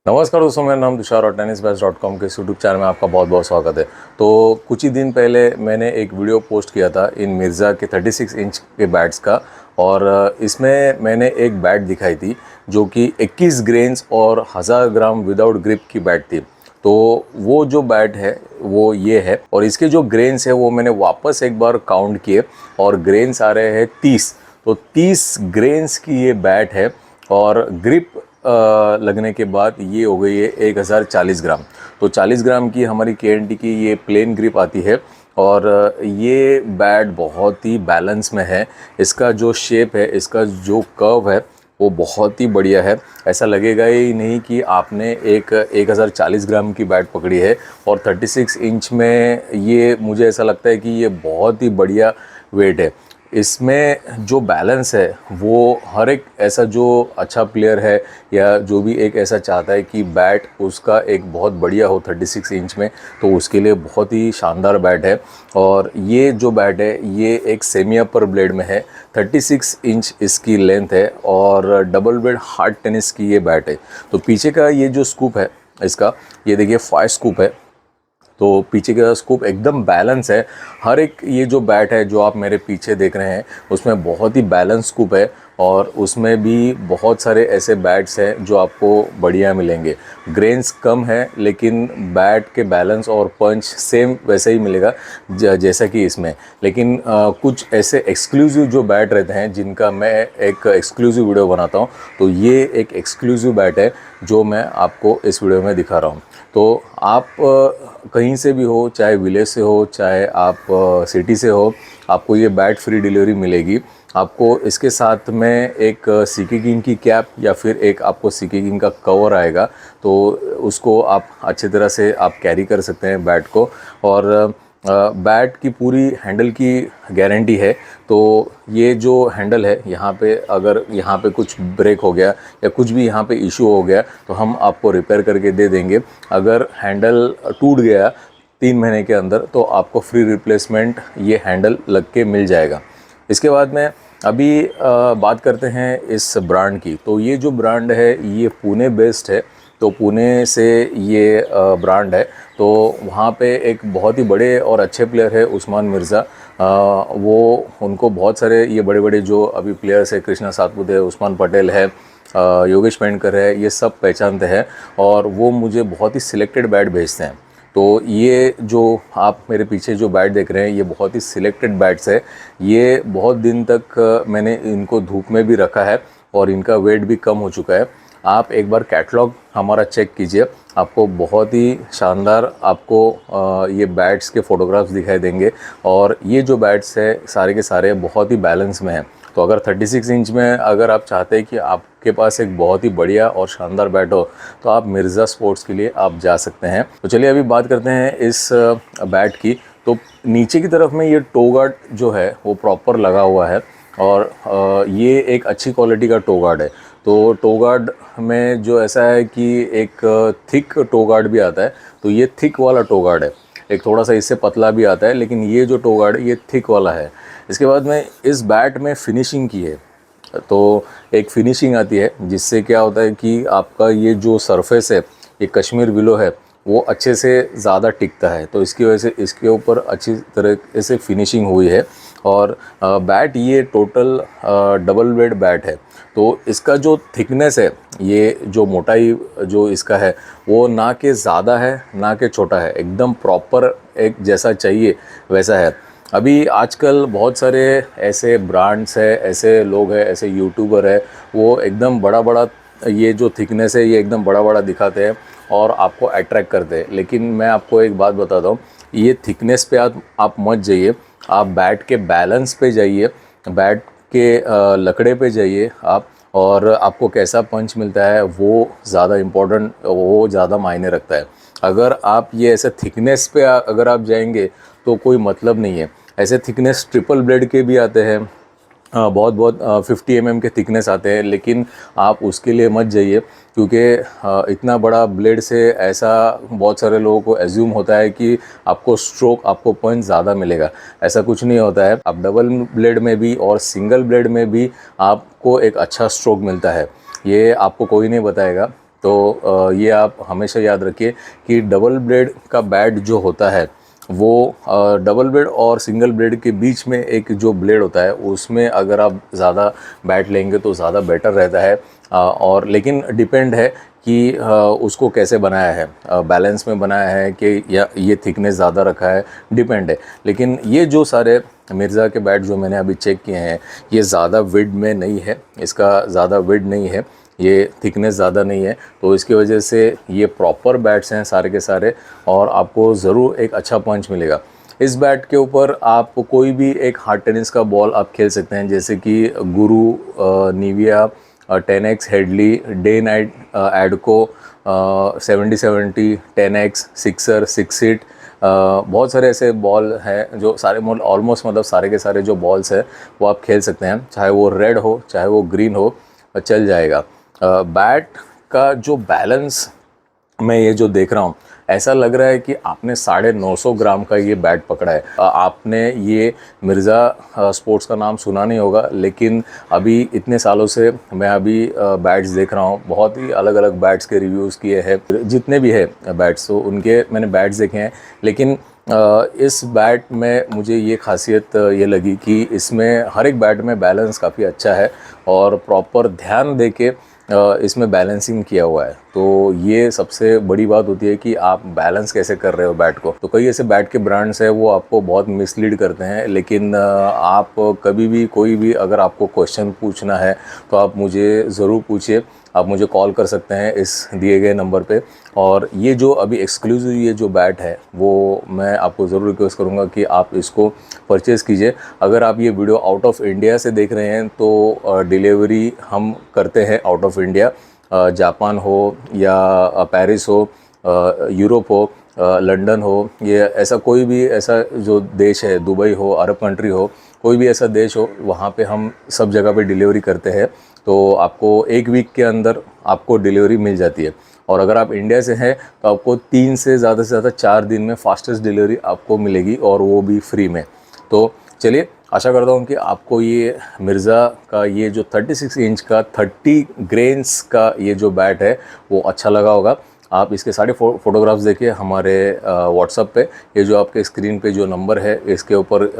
नमस्कार दोस्तों, मेरा नाम तुषार और टेनिसबैस.com के इस यूट्यूब चैनल में आपका बहुत बहुत स्वागत है। तो कुछ ही दिन पहले मैंने एक वीडियो पोस्ट किया था इन मिर्ज़ा के 36 इंच के बैट्स का। और इसमें मैंने एक बैट दिखाई थी जो कि 21 ग्रेन्स और 1000 ग्राम विदाउट ग्रिप की बैट थी। तो वो जो बैट है वो ये है, और इसके जो ग्रेन्स है वो मैंने वापस एक बार काउंट किए और ग्रेन्स आ रहे हैं 30। तो 30 ग्रेन्स की ये बैट है और ग्रिप लगने के बाद ये हो गई है 1040 ग्राम। तो 40 ग्राम की हमारी KNT की ये प्लेन ग्रिप आती है। और ये बैट बहुत ही बैलेंस में है। इसका जो शेप है, इसका जो कर्व है वो बहुत ही बढ़िया है। ऐसा लगेगा ही नहीं कि आपने एक 1040 ग्राम की बैट पकड़ी है। और 36 इंच में ये मुझे ऐसा लगता है कि ये बहुत ही बढ़िया वेट है। इसमें जो बैलेंस है वो हर एक ऐसा जो अच्छा प्लेयर है या जो भी एक ऐसा चाहता है कि बैट उसका एक बहुत बढ़िया हो 36 इंच में, तो उसके लिए बहुत ही शानदार बैट है। और ये जो बैट है ये एक सेमी अपर ब्लेड में है, 36 इंच इसकी लेंथ है और डबल ब्लेड हार्ड टेनिस की ये बैट है। तो पीछे का ये जो स्कूप है इसका, ये देखिए 5 स्कूप है। तो पीछे का स्कूप एकदम बैलेंस है। हर एक ये जो बैट है जो आप मेरे पीछे देख रहे हैं उसमें बहुत ही बैलेंस स्कूप है। और उसमें भी बहुत सारे ऐसे बैट्स हैं जो आपको बढ़िया मिलेंगे। ग्रेन्स कम है लेकिन बैट के बैलेंस और पंच सेम वैसे ही मिलेगा जैसा कि इसमें। लेकिन कुछ ऐसे एक्सक्लूसिव जो बैट रहते हैं जिनका मैं एक एक्सक्लूसिव वीडियो बनाता हूँ, तो ये एक एक्सक्लूसिव बैट है जो मैं आपको इस वीडियो में दिखा रहा हूँ। तो आप कहीं से भी हो, चाहे विलेज से हो चाहे आप सिटी से हो, आपको ये बैट फ्री डिलीवरी मिलेगी। आपको इसके साथ में एक सीकी किंग की कैप या फिर एक आपको सीकी किंग का कवर आएगा। तो उसको आप अच्छी तरह से आप कैरी कर सकते हैं बैट को। और बैट की पूरी हैंडल की गारंटी है। तो ये जो हैंडल है यहाँ पे, अगर यहाँ पे कुछ ब्रेक हो गया या कुछ भी यहाँ पे इशू हो गया तो हम आपको रिपेयर करके दे देंगे। अगर हैंडल टूट गया 3 महीने के अंदर तो आपको फ्री रिप्लेसमेंट ये हैंडल लग के मिल जाएगा। इसके बाद में अभी बात करते हैं इस ब्रांड की। तो ये जो ब्रांड है ये पुणे बेस्ड है। तो पुणे से ये ब्रांड है। तो वहाँ पे एक बहुत ही बड़े और अच्छे प्लेयर है उस्मान मिर्ज़ा। वो उनको बहुत सारे ये बड़े बड़े जो अभी प्लेयर्स है, कृष्णा सातपुते है, उस्मान पटेल है, योगेश पेंडकर है, ये सब पहचानते हैं। और वो मुझे बहुत ही सिलेक्टेड बैट भेजते हैं। तो ये जो आप मेरे पीछे जो बैट देख रहे हैं ये बहुत ही सिलेक्टेड बैट्स है। ये बहुत दिन तक मैंने इनको धूप में भी रखा है और इनका वेट भी कम हो चुका है। आप एक बार कैटलॉग हमारा चेक कीजिए, आपको बहुत ही शानदार आपको ये बैट्स के फ़ोटोग्राफ्स दिखाई देंगे। और ये जो बैट्स है सारे के सारे बहुत ही बैलेंस में हैं। तो अगर 36 इंच में अगर आप चाहते हैं कि आपके पास एक बहुत ही बढ़िया और शानदार बैट हो तो आप मिर्ज़ा स्पोर्ट्स के लिए आप जा सकते हैं। तो चलिए अभी बात करते हैं इस बैट की। तो नीचे की तरफ में ये टो गार्ड जो है वो प्रॉपर लगा हुआ है। और ये एक अच्छी क्वालिटी का टो गार्ड है। तो टो गार्ड में जो ऐसा है कि एक थिक टो गार्ड भी आता है। तो ये थिक वाला टो गार्ड है। एक थोड़ा सा इससे पतला भी आता है लेकिन ये जो टो गार्ड है ये थिक वाला है। इसके बाद में इस बैट में फिनिशिंग की है। तो एक फिनिशिंग आती है जिससे क्या होता है कि आपका ये जो सरफेस है, ये कश्मीर विलो है, वो अच्छे से ज़्यादा टिकता है। तो इसकी वजह से इसके ऊपर अच्छी तरह से फिनिशिंग हुई है। और बैट ये टोटल डबल वेट बैट है। तो इसका जो थिकनेस है, ये जो मोटाई जो इसका है वो ना कि ज़्यादा है ना कि छोटा है, एकदम प्रॉपर एक जैसा चाहिए वैसा है। अभी आजकल बहुत सारे ऐसे ब्रांड्स है, ऐसे लोग हैं, ऐसे यूट्यूबर है, वो एकदम बड़ा बड़ा ये जो थिकनेस है ये एकदम बड़ा बड़ा दिखाते हैं और आपको अट्रैक्ट करते हैं। लेकिन मैं आपको एक बात बताता हूँ, ये थिकनेस पे आप मत जाइए, आप बैट के बैलेंस पे जाइए, बैट के लकड़े पे जाइए आप। और आपको कैसा पंच मिलता है वो ज़्यादा इम्पोर्टेंट, वो ज़्यादा मायने रखता है। अगर आप ये ऐसे थिकनेस पे अगर आप जाएंगे तो कोई मतलब नहीं है। ऐसे थिकनेस ट्रिपल ब्लेड के भी आते हैं, बहुत बहुत 50 mm के थिकनेस आते हैं। लेकिन आप उसके लिए मत जाइए क्योंकि इतना बड़ा ब्लेड से ऐसा बहुत सारे लोगों को एज्यूम होता है कि आपको स्ट्रोक, आपको पंच ज़्यादा मिलेगा। ऐसा कुछ नहीं होता है। आप डबल ब्लेड में भी और सिंगल ब्लेड में भी आपको एक अच्छा स्ट्रोक मिलता है, ये आपको कोई नहीं बताएगा। तो ये आप हमेशा याद रखिए कि डबल ब्लेड का बैट जो होता है वो डबल ब्लेड और सिंगल ब्लेड के बीच में एक जो ब्लेड होता है उसमें अगर आप ज़्यादा बैट लेंगे तो ज़्यादा बेटर रहता है। और लेकिन डिपेंड है कि उसको कैसे बनाया है, बैलेंस में बनाया है कि या ये थिकनेस ज़्यादा रखा है, डिपेंड है। लेकिन ये जो सारे मिर्ज़ा के बैट जो मैंने अभी चेक किए हैं ये ज़्यादा विड में नहीं है, इसका ज़्यादा विड नहीं है, ये थिकनेस ज़्यादा नहीं है, तो इसकी वजह से ये प्रॉपर बैट्स हैं सारे के सारे और आपको ज़रूर एक अच्छा पंच मिलेगा। इस बैट के ऊपर आप कोई भी एक हार्ड टेनिस का बॉल आप खेल सकते हैं, जैसे कि Guru, Nivea, 10X Headley, day night Adco, 70-70, 10X, sixer, six hit, बहुत सारे ऐसे बॉल हैं जो सारे बॉल ऑलमोस्ट मतलब सारे के सारे जो बॉल्स हैं वो आप खेल सकते हैं, चाहे वो रेड हो चाहे वो ग्रीन हो, चल जाएगा। बैट का जो बैलेंस मैं ये जो देख रहा हूँ ऐसा लग रहा है कि आपने 950 ग्राम का ये बैट पकड़ा है। आपने ये मिर्ज़ा स्पोर्ट्स का नाम सुना नहीं होगा, लेकिन अभी इतने सालों से मैं अभी बैट्स देख रहा हूँ, बहुत ही अलग अलग बैट्स के रिव्यूज़ किए हैं, जितने भी है बैट्स तो उनके मैंने बैट्स देखे हैं। लेकिन इस बैट में मुझे ये खासियत ये लगी कि इसमें हर एक बैट में बैलेंस काफ़ी अच्छा है और प्रॉपर ध्यान दे के इसमें बैलेंसिंग किया हुआ है। तो ये सबसे बड़ी बात होती है कि आप बैलेंस कैसे कर रहे हो बैट को। तो कई ऐसे बैट के ब्रांड्स हैं वो आपको बहुत मिसलीड करते हैं, लेकिन आप कभी भी कोई भी अगर आपको क्वेश्चन पूछना है तो आप मुझे ज़रूर पूछिए। आप मुझे कॉल कर सकते हैं इस दिए गए नंबर पे। और ये जो अभी एक्सक्लूसिव ये जो बैट है वो मैं आपको ज़रूर रिक्वेस्ट करूँगा कि आप इसको परचेज़ कीजिए। अगर आप ये वीडियो आउट ऑफ इंडिया से देख रहे हैं तो डिलीवरी हम करते हैं आउट ऑफ इंडिया, जापान हो या पेरिस हो, यूरोप हो, लंदन हो, ये ऐसा कोई भी ऐसा जो देश है, दुबई हो, अरब कंट्री हो, कोई भी ऐसा देश हो, वहाँ पे हम सब जगह पे डिलीवरी करते हैं। तो आपको एक वीक के अंदर आपको डिलीवरी मिल जाती है। और अगर आप इंडिया से हैं तो आपको 3 से ज़्यादा 4 दिन में फास्टेस्ट डिलीवरी आपको मिलेगी और वो भी फ्री में। तो चलिए, आशा करता हूँ कि आपको ये मिर्ज़ा का ये जो 36 इंच का 30 ग्रेन्स का ये जो बैट है वो अच्छा लगा होगा। आप इसके सारे फ़ोटोग्राफ्स देखिए हमारे व्हाट्सअप पे। ये जो आपके स्क्रीन पे जो नंबर है इसके ऊपर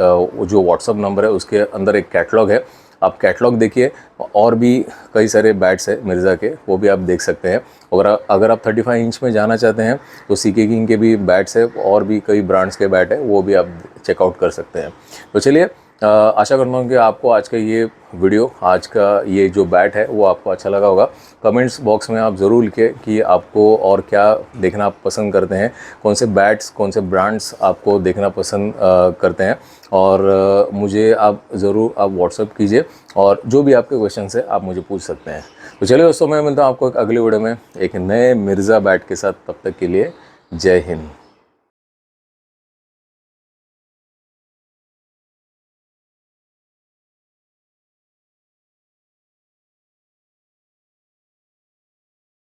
जो व्हाट्सअप नंबर है उसके अंदर एक कैटलॉग है, आप कैटलॉग देखिए। और भी कई सारे बैट्स हैं मिर्ज़ा के, वो भी आप देख सकते हैं। और अगर आप 35 इंच में जाना चाहते हैं तो सीके किंग के भी बैट्स है और भी कई ब्रांड्स के बैट है, वो भी आप चेकआउट कर सकते हैं। तो चलिए, आशा करता हूँ कि आपको आज का ये वीडियो, आज का ये जो बैट है वो आपको अच्छा लगा होगा। कमेंट्स बॉक्स में आप ज़रूर लिखें कि आपको और क्या देखना आप पसंद करते हैं, कौन से बैट्स, कौन से ब्रांड्स आपको देखना पसंद करते हैं। और मुझे आप ज़रूर आप व्हाट्सअप कीजिए और जो भी आपके क्वेश्चन है आप मुझे पूछ सकते हैं। तो चलिए दोस्तों, मैं मिलता हूँ आपको एक अगले वीडियो में एक नए मिर्ज़ा बैट के साथ। तब तक के लिए जय हिंद।